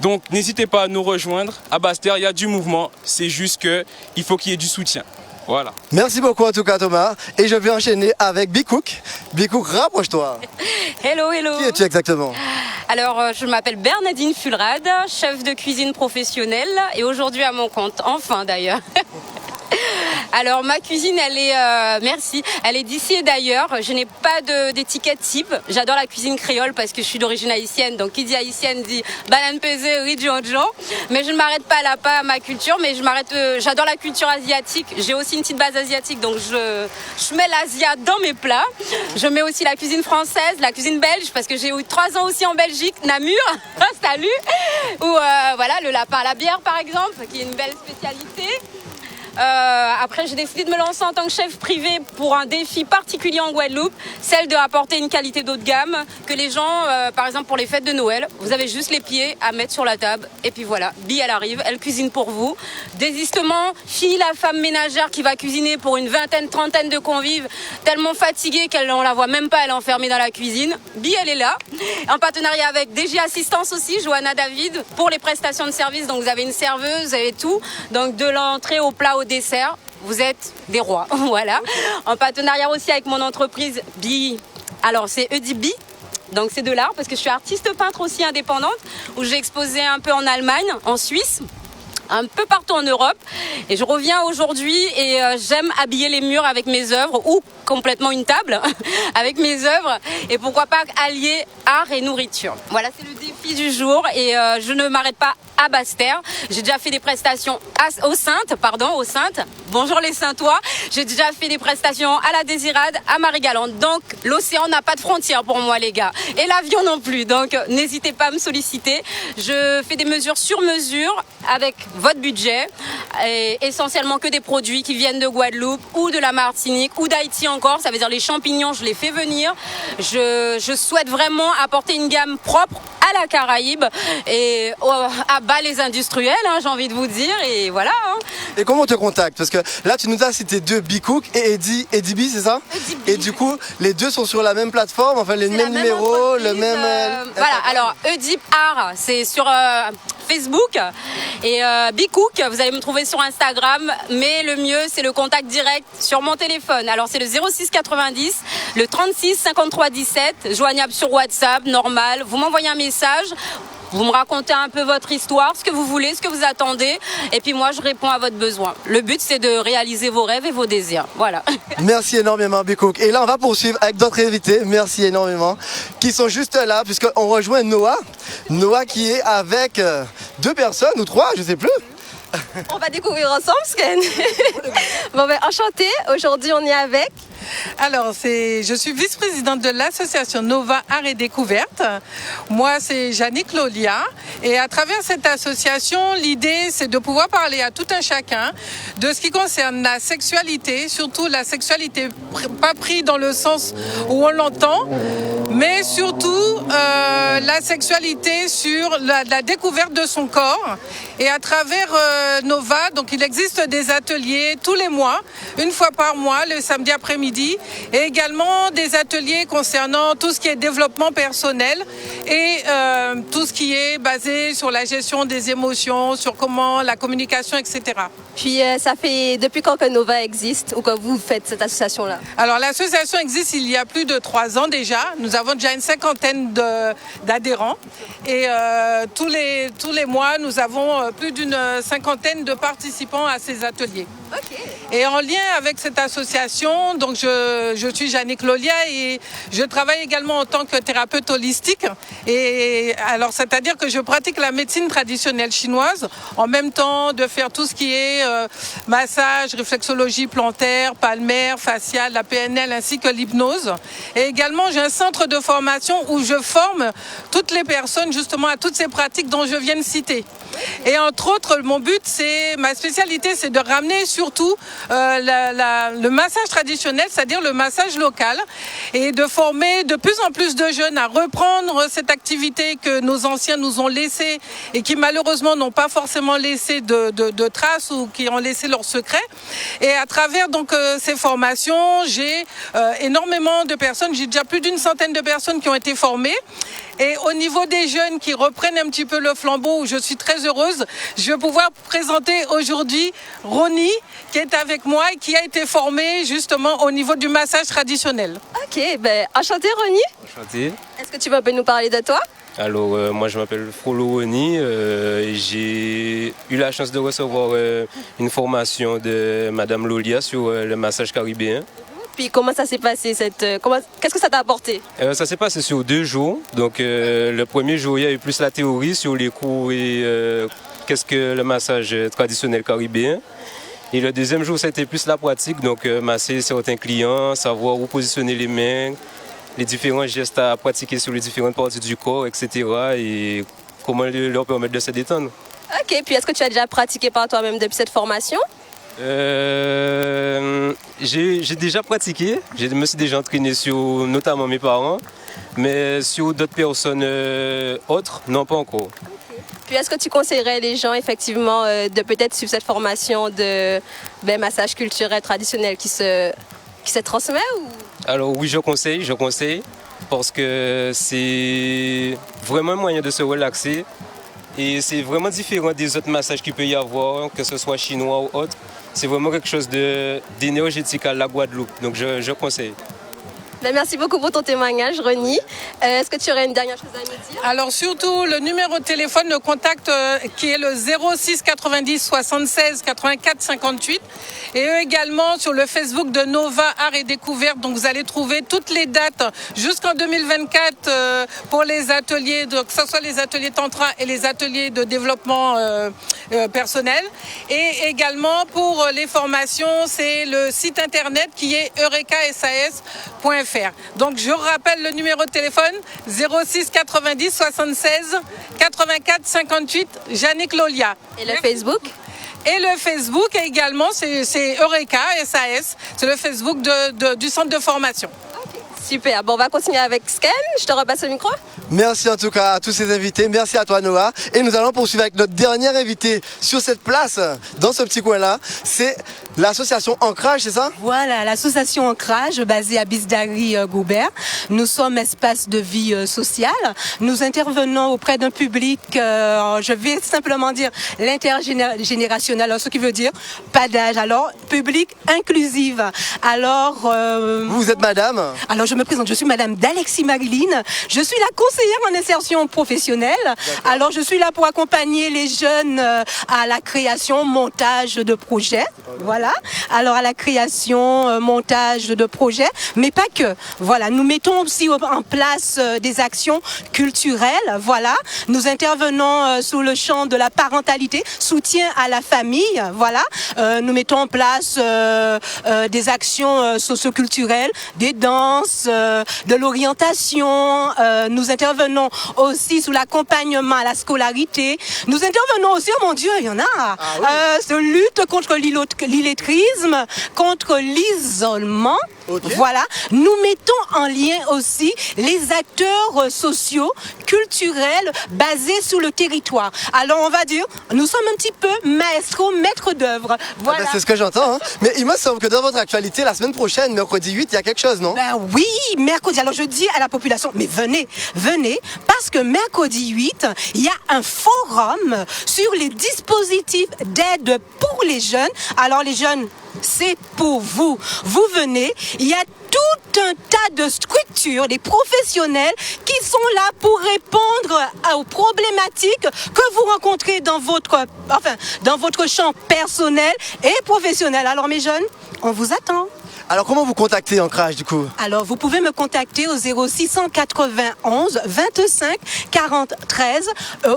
Donc n'hésitez pas à nous rejoindre. À Basse-Terre, il y a du mouvement. C'est juste qu'il faut qu'il y ait du soutien. Voilà. Merci beaucoup en tout cas Thomas. Et je vais enchaîner avec Bikouk. Bikouk, rapproche-toi. Hello. Qui es-tu exactement? Alors, je m'appelle Bernadine Fulrad, chef de cuisine professionnelle et aujourd'hui à mon compte. Enfin d'ailleurs. Alors ma cuisine, elle est d'ici et d'ailleurs. Je n'ai pas d'étiquette type. J'adore la cuisine créole parce que je suis d'origine haïtienne. Donc qui dit haïtienne dit banane pesée, riz djonjon. Mais je ne m'arrête pas là, pas à ma culture, mais j'adore la culture asiatique. J'ai aussi une petite base asiatique, donc je mets l'Asia dans mes plats. Je mets aussi la cuisine française, la cuisine belge, parce que j'ai eu 3 ans aussi en Belgique, Namur, salut. Ou voilà, le lapin à la bière par exemple, qui est une belle spécialité. Après, j'ai décidé de me lancer en tant que chef privé pour un défi particulier en Guadeloupe, celle de apporter une qualité d'eau de gamme que les gens, par exemple pour les fêtes de Noël, vous avez juste les pieds à mettre sur la table et puis voilà, Bi elle arrive, elle cuisine pour vous. Désistement, fini la femme ménagère qui va cuisiner pour une vingtaine, trentaine de convives, tellement fatiguée qu'on la voit même pas, elle est enfermée dans la cuisine. Bi elle est là, en partenariat avec DG Assistance aussi, Johanna David, pour les prestations de service. Donc vous avez une serveuse, vous avez tout, donc de l'entrée au plat, au dessert, vous êtes des rois. Voilà. En partenariat aussi avec mon entreprise Bi. Alors c'est Edibi. Donc c'est de l'art parce que je suis artiste peintre aussi indépendante où j'ai exposé un peu en Allemagne, en Suisse, un peu partout en Europe. Et je reviens aujourd'hui et j'aime habiller les murs avec mes œuvres ou complètement une table avec mes œuvres et pourquoi pas allier art et nourriture. Voilà, c'est le défi du jour et je ne m'arrête pas à Basse-Terre. J'ai déjà fait des prestations aux Saintes. Bonjour les Saintois. J'ai déjà fait des prestations à la Désirade, à Marie-Galante. Donc l'océan n'a pas de frontières pour moi les gars. Et l'avion non plus. Donc n'hésitez pas à me solliciter. Je fais des mesures sur mesure avec votre budget. Et essentiellement que des produits qui viennent de Guadeloupe ou de la Martinique ou d'Haïti encore. Ça veut dire les champignons, je les fais venir. Je souhaite vraiment apporter une gamme propre à la Caraïbe et à bas les industriels, hein, j'ai envie de vous dire, et voilà. Hein. Et comment on te contacte? Parce que là, tu nous as cité deux Bikouk et Edibi, c'est ça? Edibi. Et du coup, les deux sont sur la même plateforme, enfin les mêmes numéros, le même... Voilà, alors Edib Art, c'est sur Facebook et Bikouk, vous allez me trouver sur Instagram, mais le mieux, c'est le contact direct sur mon téléphone. Alors c'est le 06 90, le 36 53 17, joignable sur WhatsApp, normal. Vous m'envoyez un message. Vous me racontez un peu votre histoire, ce que vous voulez, ce que vous attendez, et puis moi je réponds à votre besoin. Le but c'est de réaliser vos rêves et vos désirs. Voilà. Merci énormément Bikouk. Et là on va poursuivre avec d'autres invités, merci énormément, qui sont juste là, puisqu'on rejoint Noah. Noah qui est avec 2 personnes ou 3, je sais plus. On va découvrir ensemble, Sken. Bon ben enchanté, aujourd'hui on est avec... Alors, je suis vice-présidente de l'association Nova Art et Découverte. Moi, c'est Jannick Lolia. Et à travers cette association, l'idée, c'est de pouvoir parler à tout un chacun de ce qui concerne la sexualité, surtout la sexualité pas prise dans le sens où on l'entend, mais surtout la sexualité sur la découverte de son corps. Et à travers Nova, donc il existe des ateliers tous les mois, une fois par mois, le samedi après-midi, midi, et également des ateliers concernant tout ce qui est développement personnel et tout ce qui est basé sur la gestion des émotions, sur comment la communication, etc. Puis ça fait depuis quand que Nova existe ou que vous faites cette association-là? Alors l'association existe il y a plus de 3 ans déjà. Nous avons déjà une 50aine d'adhérents et tous les mois nous avons plus d'une 50aine de participants à ces ateliers. Okay. Et en lien avec cette association, donc je suis Jannick Lolia et je travaille également en tant que thérapeute holistique. Et alors c'est-à-dire que je pratique la médecine traditionnelle chinoise en même temps de faire tout ce qui est massage, réflexologie plantaire, palmaire, faciale, la PNL ainsi que l'hypnose. Et également j'ai un centre de formation où je forme toutes les personnes justement à toutes ces pratiques dont je viens de citer. Et entre autres, ma spécialité, c'est de ramener surtout le massage traditionnel, c'est-à-dire le massage local, et de former de plus en plus de jeunes à reprendre cette activité que nos anciens nous ont laissée et qui malheureusement n'ont pas forcément laissé de traces ou qui ont laissé leurs secrets. Et à travers donc ces formations, j'ai énormément de personnes, j'ai déjà plus d'une centaine de personnes qui ont été formées. Et au niveau des jeunes qui reprennent un petit peu le flambeau, où je suis très heureuse, je vais pouvoir présenter aujourd'hui Ronnie, qui est avec moi et qui a été formée justement au niveau du massage traditionnel. Ok, enchanté Ronnie. Enchanté. Est-ce que tu vas nous parler de toi? Alors, moi je m'appelle Frollo Ronnie, j'ai eu la chance de recevoir une formation de Madame Lolia sur le massage caribéen. Puis comment ça s'est passé qu'est-ce que ça t'a apporté? Ça s'est passé sur 2 jours. Donc le premier jour, il y a eu plus la théorie sur les cours et qu'est-ce que le massage traditionnel caribéen. Et le deuxième jour, c'était plus la pratique, donc masser certains clients, savoir où positionner les mains, les différents gestes à pratiquer sur les différentes parties du corps, etc. Et comment leur permettre de se détendre. Ok, puis est-ce que tu as déjà pratiqué par toi-même depuis cette formation? J'ai déjà pratiqué, je me suis déjà entraîné sur notamment mes parents, mais sur d'autres personnes autres, non pas encore. Okay. Puis est-ce que tu conseillerais les gens effectivement de peut-être suivre cette formation de massage culturel traditionnel qui se transmet ou... Alors oui, je conseille parce que c'est vraiment un moyen de se relaxer. Et c'est vraiment différent des autres massages qu'il peut y avoir, que ce soit chinois ou autre. C'est vraiment quelque chose d'énergétique à la Guadeloupe, donc je conseille. Merci beaucoup pour ton témoignage, Ronnie. Est-ce que tu aurais une dernière chose à nous dire? Alors surtout, le numéro de téléphone de contact qui est le 06 90 76 84 58. Et également sur le Facebook de Nova Art et Découverte. Donc vous allez trouver toutes les dates jusqu'en 2024 pour les ateliers, que ce soit les ateliers tantra et les ateliers de développement personnel. Et également pour les formations, c'est le site internet qui est eurekasas.fr. Donc je rappelle le numéro de téléphone 06 90 76 84 58 Jannick Lolia. Et le Facebook? Et le Facebook également, c'est Eureka SAS, c'est le Facebook du centre de formation. Okay. Super, bon, on va continuer avec Sken, je te repasse le micro. Merci en tout cas à tous ces invités, merci à toi Noah. Et nous allons poursuivre avec notre dernier invité sur cette place, dans ce petit coin-là. C'est l'association Ancrage, c'est ça? Voilà, l'association Ancrage, basée à Bisdari-Goubert. Nous sommes espace de vie sociale. Nous intervenons auprès d'un public, je vais simplement dire l'intergénérationnel, ce qui veut dire pas d'âge. Alors, public inclusif. Alors... Vous êtes madame? Alors, je me présente, je suis madame d'Alexis Marilyn. Je suis la conseillère en insertion professionnelle. Alors, je suis là pour accompagner les jeunes à la création, montage de projets. Voilà. Alors, à la création, montage de projets, mais pas que. Voilà. Nous mettons aussi en place des actions culturelles. Voilà. Nous intervenons sous le champ de la parentalité, soutien à la famille. Voilà. Nous mettons en place des actions socioculturelles, des danses, de l'orientation. Nous intervenons aussi sous l'accompagnement à la scolarité. Nous intervenons aussi, oh mon Dieu, il y en a, lutte contre l'illettrisme, contre l'isolement. Voilà, nous mettons en lien aussi les acteurs sociaux, culturels, basés sur le territoire. Alors on va dire, nous sommes un petit peu maîtres d'œuvre. Voilà. C'est ce que j'entends. Hein. Mais il me semble que dans votre actualité, la semaine prochaine, mercredi 8, il y a quelque chose, non? Oui, mercredi. Alors je dis à la population, mais venez, parce que mercredi 8, il y a un forum sur les dispositifs d'aide pour les jeunes. Alors les jeunes, c'est pour vous. Vous venez, il y a tout un tas de structures, des professionnels qui sont là pour répondre aux problématiques que vous rencontrez dans votre champ personnel et professionnel. Alors mes jeunes, on vous attend. Alors comment vous contactez Ancrage du coup? Alors vous pouvez me contacter au 0691 25 40 13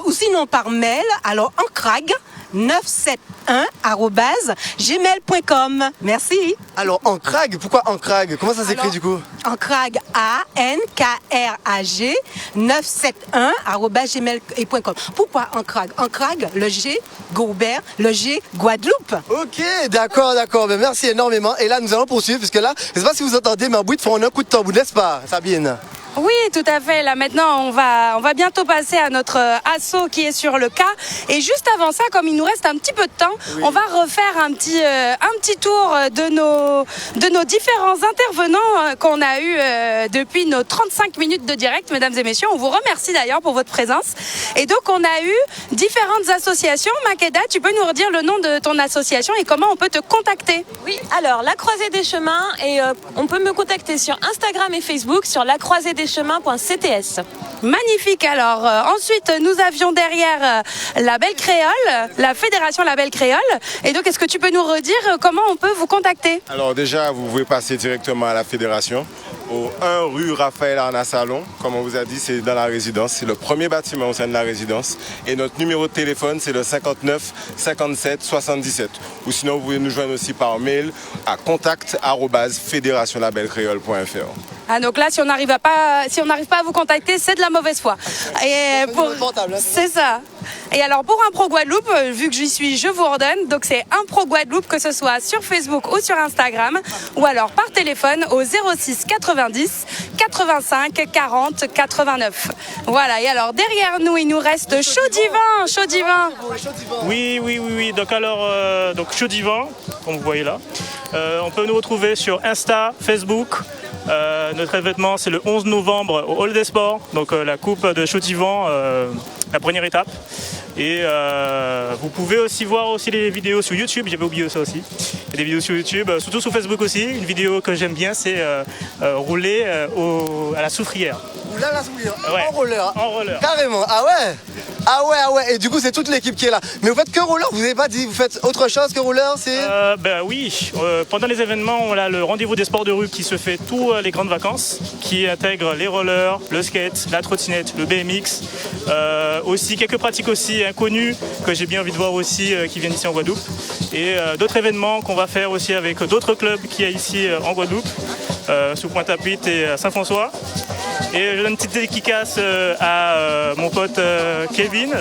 ou sinon par mail. Alors Ancrag 971@gmail.com. Merci. Alors Ancrag, pourquoi Ancrag? Comment ça s'écrit du coup? Ancrag ANKRAG 971@gmail.com. Pourquoi Ancrag? Ancrag, le G Gobert, le G Guadeloupe. Ok, d'accord. Ben, merci énormément. Et là nous allons poursuivre puisque là, je ne sais pas si vous entendez, mais en bout de fond, on a un coup de tambour, n'est-ce pas, Sabine? Oui, tout à fait. Là maintenant, on va bientôt passer à notre assaut qui est sur le cas. Et juste avant ça, comme il nous reste un petit peu de temps, on va refaire un petit tour de nos différents intervenants qu'on a eu depuis nos 35 minutes de direct, mesdames et messieurs. On vous remercie d'ailleurs pour votre présence. Et donc, on a eu différentes associations. Makeda, tu peux nous redire le nom de ton association et comment on peut te contacter? Oui, alors La Croisée des Chemins et on peut me contacter sur Instagram et Facebook sur lacroiséedeschemins.cts. Magnifique. Alors ensuite nous avions derrière la Belle Créole, la Fédération La Belle Créole. Et donc est-ce que tu peux nous redire comment on peut vous contacter? Alors déjà vous pouvez passer directement à la Fédération au 1 rue Raphaël Arnas Salon. Comme on vous a dit, c'est dans la résidence, c'est le premier bâtiment au sein de la résidence. Et notre numéro de téléphone c'est le 59 57 77. Ou sinon vous pouvez nous joindre aussi par mail à contact@fédérationlabellecréole.fr. Ah donc là si on n'arrive pas à vous contacter, c'est de la mauvaise foi. Et c'est ça. Et alors pour un Pro Guadeloupe, vu que j'y suis, je vous ordonne. Donc c'est un Pro Guadeloupe, que ce soit sur Facebook ou sur Instagram, ou alors par téléphone au 06 90 85 40 89. Voilà. Et alors derrière nous, il nous reste Chaud Divin. Oui. Donc alors, Chaud Divin, comme vous voyez là. On peut nous retrouver sur Insta, Facebook. Notre événement c'est le 11 novembre au Hall des Sports, donc la coupe de Chaud Divin, la première étape. Et vous pouvez aussi voir aussi les vidéos sur YouTube, j'avais oublié ça aussi. Il y a des vidéos sur YouTube, surtout sur Facebook aussi. Une vidéo que j'aime bien, c'est rouler à la soufrière. Rouler à la soufrière, ouais. En roller. En roller. Carrément, ah ouais. Et du coup c'est toute l'équipe qui est là. Mais vous faites que roller, vous n'avez pas dit, vous faites autre chose que roller? Oui, pendant les événements, on a le rendez-vous des sports de rue qui se fait tous les grandes vacances, qui intègre les rollers, le skate, la trottinette, le BMX, aussi quelques pratiques aussi inconnues que j'ai bien envie de voir aussi qui viennent ici en Guadeloupe, et d'autres événements qu'on va faire aussi avec d'autres clubs qui y a ici en Guadeloupe, sous Pointe-à-Pitre et à Saint-François. Et je donne une petite dédicace à mon pote Kevin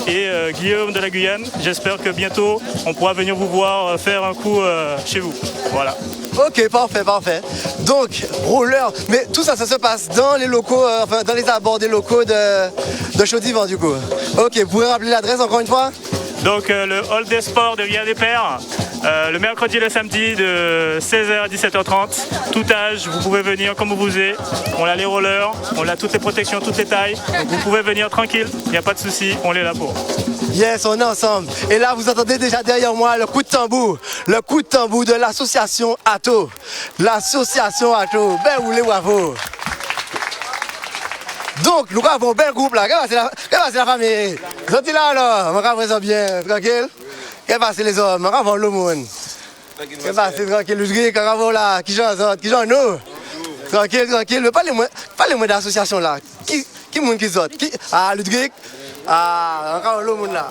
et Guillaume de la Guyane. J'espère que bientôt on pourra venir vous voir faire un coup chez vous. Voilà. Ok, parfait. Donc, roller, mais tout ça se passe dans les locaux, dans les abords des locaux de Chaud Divin du coup. Ok, vous pouvez rappeler l'adresse encore une fois? Donc le Hall des Sports de Rivière-des-Pères, le mercredi et le samedi de 16h à 17h30. Tout âge, vous pouvez venir comme vous voulez. On a les rollers, on a toutes les protections, toutes les tailles. Donc vous pouvez venir tranquille, il n'y a pas de souci, on est là pour. Yes, on est ensemble. Et là, vous entendez déjà derrière moi le coup de tambour de l'association ATO. L'association ATO, ben vous les bravo. Donc, nous avons un bel groupe là. Qu'est-ce que c'est la famille? Vous êtes là alors? On va présenter bien, tranquille. Qu'est-ce que c'est les hommes? On va voir le monde. Qu'est-ce que c'est tranquille? Le grec, on va là. Qui j'en nous? Tranquille. Mais parlez-moi d'association là. Qui monde qui saute? Ah, le grec? Ah, on va voir le monde là.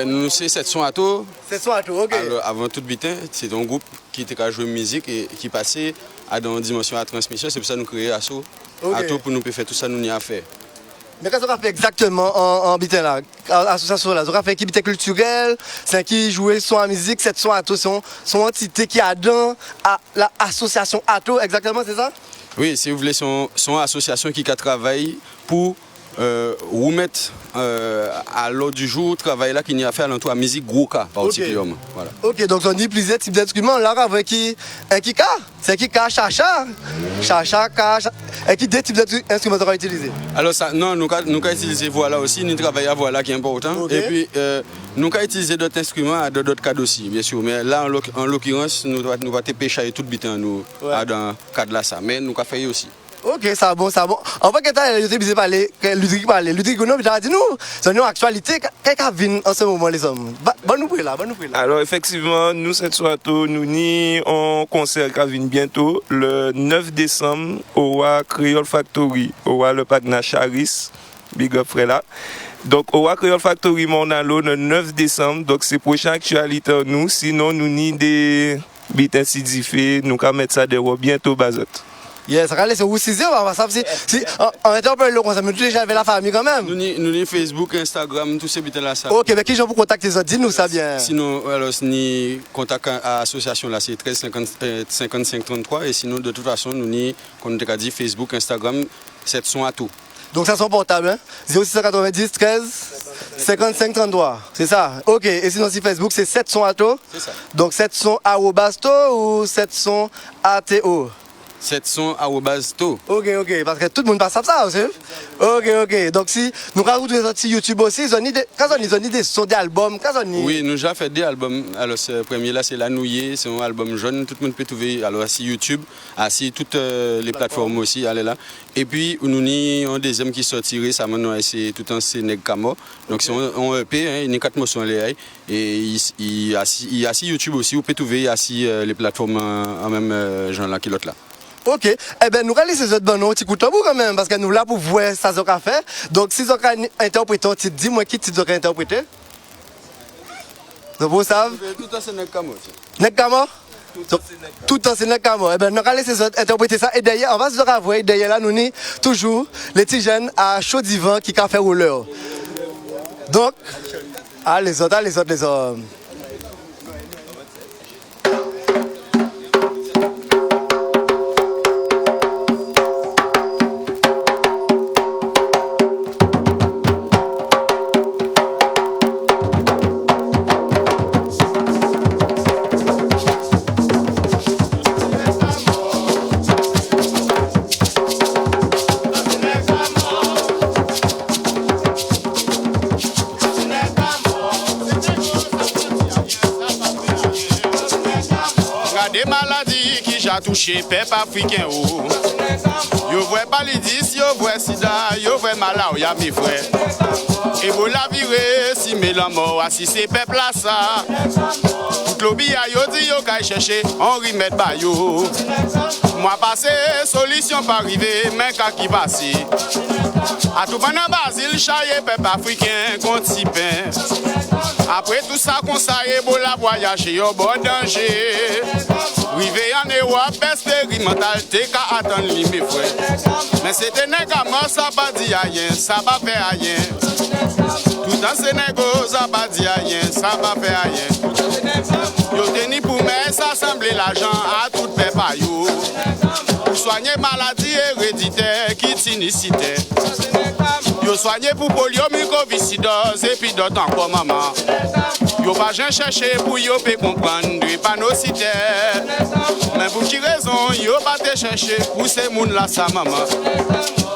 Nous, c'est Section Ato. Section Ato, ok. Alors, avant tout bitin, c'est un groupe qui était à jouer musique et qui passait à dans une dimension à transmission. C'est pour ça que nous créons Asso. Okay. Ato pour nous faire tout ça, nous y a fait. Mais qu'est-ce qu'on a fait exactement en bitin là, association là? On a fait qui bitin culturel, c'est qui jouait son à musique, cette son ato, son entité qui a dans l'association ato, exactement, c'est ça? Oui, si vous voulez, son association qui travaille pour remettre à l'ordre du jour travail là qu'il y a fait à l'entour de la musique gros cas particulièrement. Okay. Voilà. Ok, donc on dit plusieurs types d'instruments là avec qui un kika, c'est qui chacha, et qui deux types d'instruments on va utiliser. Alors ça, non, nous avons utilisé voilà aussi, nous travaillons à voilà qui est important. Okay. Et puis nous avons utilisé d'autres instruments à d'autres cadres aussi, bien sûr. Mais là en l'occurrence, nous devons pêcher tout le bitin nous dans le cadre là ça. Mais nous avons fait aussi. Ok, ça bon. En fait, quand tu as parlé, Ludwig parlait, Ludwig Gounod, il a dit nous, c'est une actualité, qu'est-ce qui vient en ce moment les hommes? Bonne nouvelle là. Alors effectivement, nous cette soirée, nous ni un concert qui vient bientôt, le 9 décembre, au Creole Factory, au le Pagna Charis, Big Up Frela. Donc au Creole Factory, mon allo, le 9 décembre, donc c'est prochaine actualité nous, sinon nous ni des bits insidifés, nous allons mettre ça dehors bientôt bazot. Yes, regardez, c'est où 6 heures, on va savoir si on était un peu long, ça me dit déjà avec la famille quand même. Nous avons Facebook, Instagram, tous ces bits là ça. Ok, mais qui j'en pour contacter ça? Dis-nous ça bien. Sinon, alors, ni contact à l'association là, c'est 13 55 33 et sinon de toute façon, nous avons, comme on a dit, Facebook, Instagram, 7 sons à tout. Donc ça son portable, hein? 0690 13 55 33, c'est ça? Ok, et sinon si Facebook c'est 7 sons à tout? C'est ça. Donc 7 sons @basto ou 7 sons ATO? 700 @to. Ok, parce que tout le monde passe à ça aussi. Ok. Donc si nous rajoutons des sorties YouTube aussi, ils ont des sons d'albums. Oui, nous avons fait des albums. Alors ce premier là c'est La Nouillée, c'est un album jeune, tout le monde peut trouver. Alors sur YouTube, sur toutes les plateformes aussi, allez là. Et puis nous avons un deuxième qui sortirait, ça maintenant c'est tout un Neg Kamo. Donc c'est un EP, il y a 4 morceaux et il y a sur YouTube aussi, vous pouvez trouver sur les plateformes en même genre là qui l'autre là. Ok, eh bien nous allons laisser ces autres bons petit coup de tambour quand même, parce que nous là pour voir ça ce qu'on fait. Donc si vous avez interprété, dis-moi qui tu dois interpréter. Donc vous savez. Tout ça c'est Neg Kamo. Neg Kamo? Tout c'est Neg Kamo. Eh bien nous allons laisser ces autres interpréter ça. Et derrière, on va se revoir. Derrière là, nous avons toujours les petits jeunes à chaud divan qui ont fait rouleur. Donc, les autres. Des maladies qui j'ai touché peuple africain. Yo voit paludisme, yo voit sida, yo voit malaria, y'a mes frères. Ebola viré, si mélan mort, si c'est peuple là ça. Tout lobby a yo dit yo kay chercher, on remet ba yo. Moi passé, solution pas arriver, mais ka qui passe. A tout pendant Basile, chaye peuple africain, compte si pain. Après tout ça, qu'on s'aille, Ebola voyager, yo bon danger. Rivé en Europe, expérimental, t'es qu'à attendre lui, mes frères. Mais c'était négament, ça va dire rien, ça va faire rien. Tout dans ces négos, ça va dire rien, ça va faire rien. Yo teni pour me, ça semblait l'argent à tout peuple. Pour soigner maladie héréditaire qui t'inicitait. Yo soigné pour polio, mucoviscidose et puis d'autres encore maman. Yo pas rien chercher pour yo peut comprendre du panocité. Mais pour qui raison yo pas te chercher pour ces moun là sa maman.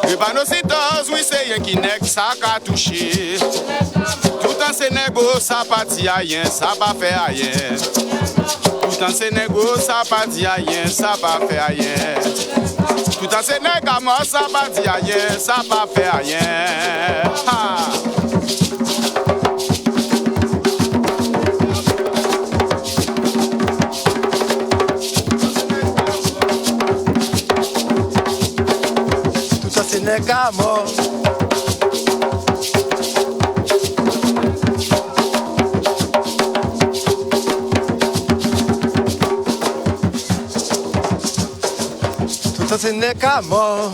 Le panocitose oui c'est rien qui n'est ça qu'a touché. Tout en Sénégal ça pas dit rien, ça pas fait rien. Tout en Sénégal ça pas dit rien, ça pas fait rien. Tout en Sénégal ça pas dit rien, ça pas fait rien. Tout ça c'est Neg Kamo. Tout ça c'est Neg Kamo.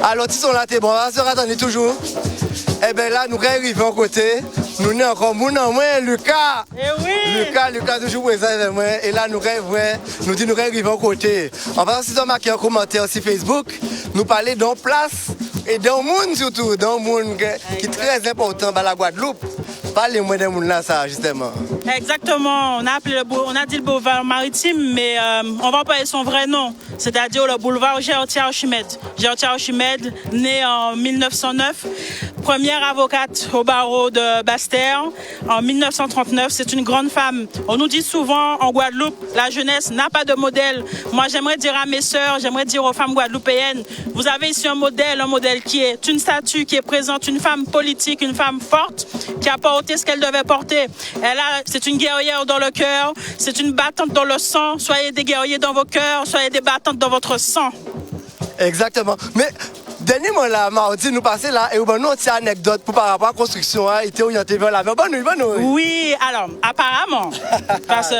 Alors, si sont là, t'es bon, on se attendez toujours. Eh bien là, nous arrivons à côté. Nous sommes encore mon moins, Lucas. Eh oui. Lucas toujours présent avec moi. Et là, nous arrivons à côté. En fait, si vous avez marqué un commentaire sur Facebook, nous parlons d'un place et d'un monde surtout, d'un monde qui est très important dans la Guadeloupe. Parlez-moi d'un monde là, ça, justement. Exactement, on a dit le boulevard maritime, mais on va parler son vrai nom, c'est-à-dire le boulevard Gertia Archimède. Gertia Archimède, née en 1909, première avocate au barreau de Basse-Terre en 1939. C'est une grande femme. On nous dit souvent en Guadeloupe, la jeunesse n'a pas de modèle. Moi, j'aimerais dire à mes sœurs, j'aimerais dire aux femmes guadeloupéennes, vous avez ici un modèle qui est une statue qui est présente, une femme politique, une femme forte, qui a porté ce qu'elle devait porter. C'est une guerrière dans le cœur, c'est une battante dans le sang. Soyez des guerriers dans vos cœurs, soyez des battantes dans votre sang. Exactement. Mais dernier mois là, mardi, nous passons là et nous avons une petite anecdote par rapport à la construction. Il était orienté vers la mer. Oui, alors, apparemment, parce que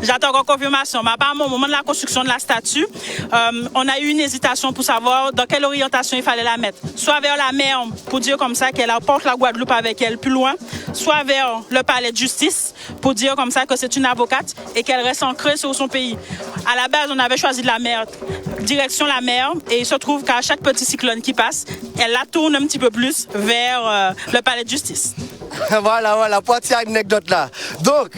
j'attends encore confirmation, mais apparemment, au moment de la construction de la statue, on a eu une hésitation pour savoir dans quelle orientation il fallait la mettre. Soit vers la mer, pour dire comme ça qu'elle apporte la Guadeloupe avec elle plus loin, soit vers le palais de justice, pour dire comme ça que c'est une avocate et qu'elle reste ancrée sur son pays. À la base, on avait choisi de la mer, direction la mer, et il se trouve qu'à chaque petit cyclone qui passe, elle la tourne un petit peu plus vers le palais de justice. Voilà, pour cette anecdote là. Donc,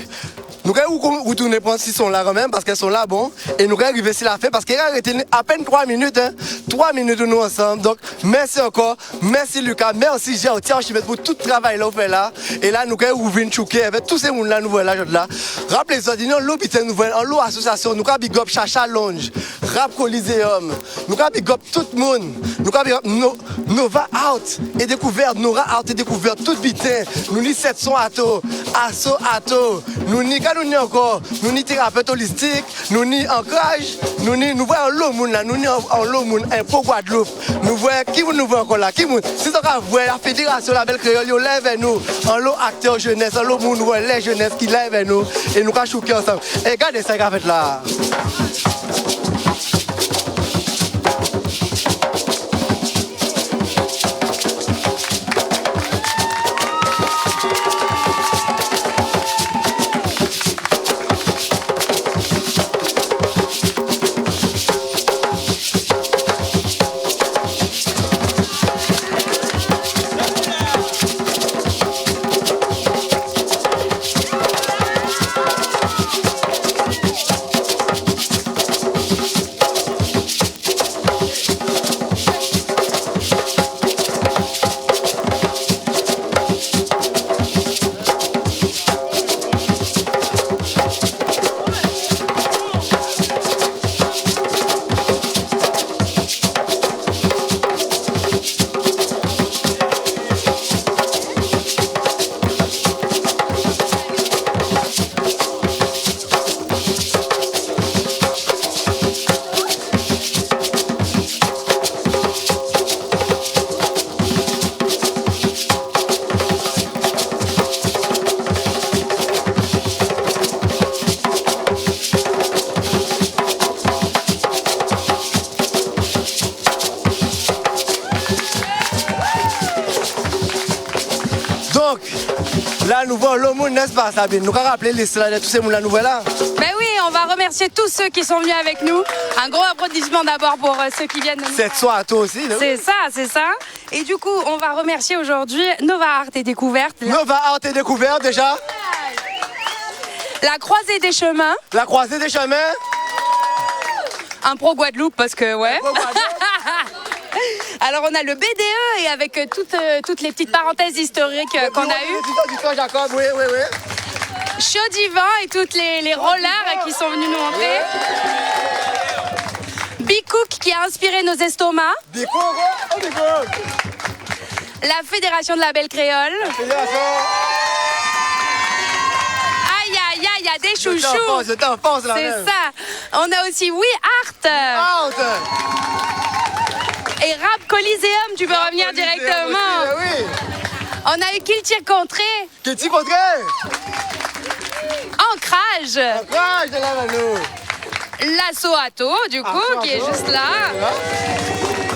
nous allons retourner prendre si sont là quand même, parce qu'elles sont là, bon, et nous allons arriver ici la fin, parce qu'il a arrêté à peine 3 minutes, 3 minutes nous ensemble. Donc, merci encore, merci Lucas, merci Gertia Archimède pour tout le travail là, vous faites là. Et là, nous allons ouvrir une chouquet avec tous ces gens là, nous voilà là. Rappelez-vous, nous avons l'hôpital nouvelle, en l'eau association, nous avons big up Chacha Lounge, Rap Coliseum, nous avons big up tout le monde, nous avons big up Nova Out et découverte, Nora Out et découverte, tout bitin, nous ni 700 ato, nous ni nous encore, nous ni thérapeute holistique, nous ni ancrage, nous voyons l'eau moun là, nous ni en l'eau moun un peu Guadeloupe. Nous voyons qui nous voit encore là, qui moun. Si on voit la fédération la belle créole, yo lève vers nous, en l'eau acteur jeunesse, en l'eau moun nous voit les jeunesses qui lèvent vers nous et nous allons chouquer ensemble. Et regardez ça qu'a fait là. Donc, là, nous voyons le monde, n'est-ce pas, Sabine? Nous allons rappeler les de tous ces mondes-là, nous voilà. Ben oui, on va remercier tous ceux qui sont venus avec nous. Un gros applaudissement d'abord pour ceux qui viennent de nous. Cette soirée à toi aussi. C'est ça. Et du coup, on va remercier aujourd'hui Nova Art et Découverte. Nova Art et Découverte, déjà. La Croisée des Chemins. La Croisée des Chemins. Un pro Guadeloupe, parce que, ouais. Alors, on a le BDE et avec toutes les petites parenthèses historiques qu'on a eues. Jacob, oui. Chaudivan et toutes les rollers qui sont venus nous montrer. Bicook qui a inspiré nos estomacs. La Fédération de la Belle Créole. Aïe, il y a des chouchous. C'est là. C'est ça. On a aussi We Art. Et Rap Coliseum, tu peux revenir directement. Oui. On a eu Kiltier Contré. Ancrage. De là, L'Assaut Ato, du coup, qui est juste là.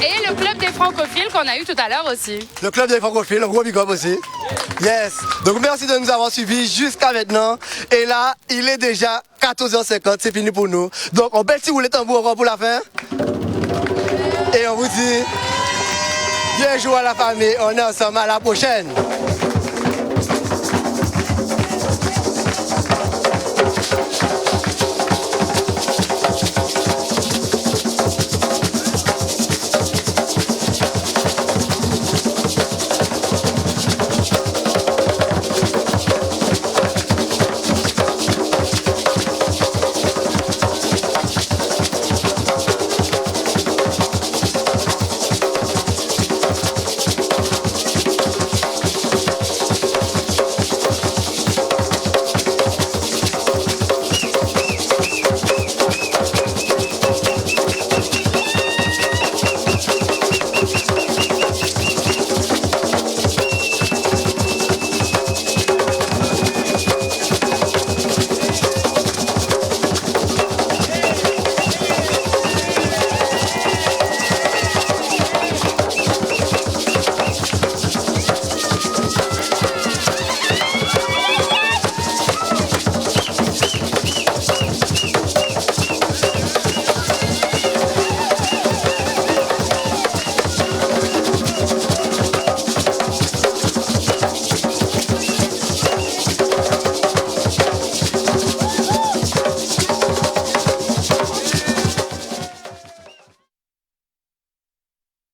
Et le club des francophiles qu'on a eu tout à l'heure aussi. Le club des francophiles, un gros big up aussi. Yes. Donc merci de nous avoir suivis jusqu'à maintenant. Et là, il est déjà 14h50, c'est fini pour nous. Donc on bête si vous voulez tambour encore pour la fin. Et on vous dit, bien joué à la famille, on est ensemble, à la prochaine.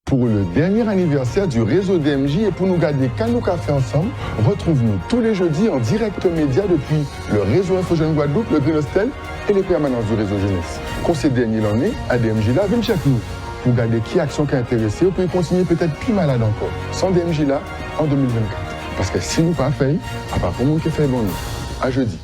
Pour le dernier anniversaire du réseau DMJ et pour nous garder Canou Café ensemble, retrouve-nous tous les jeudis en direct média depuis le réseau Info Jeune Guadeloupe, le Green Hostel et les permanences du réseau jeunesse. Conseil dernier l'année à DMJ là, venez chaque nous pour garder qui action qui a intéressé ou puis continuer peut-être plus malade encore. Sans DMJ là en 2024. Parce que si nous pas fait, à part pour monde qui fait bon nous. À jeudi.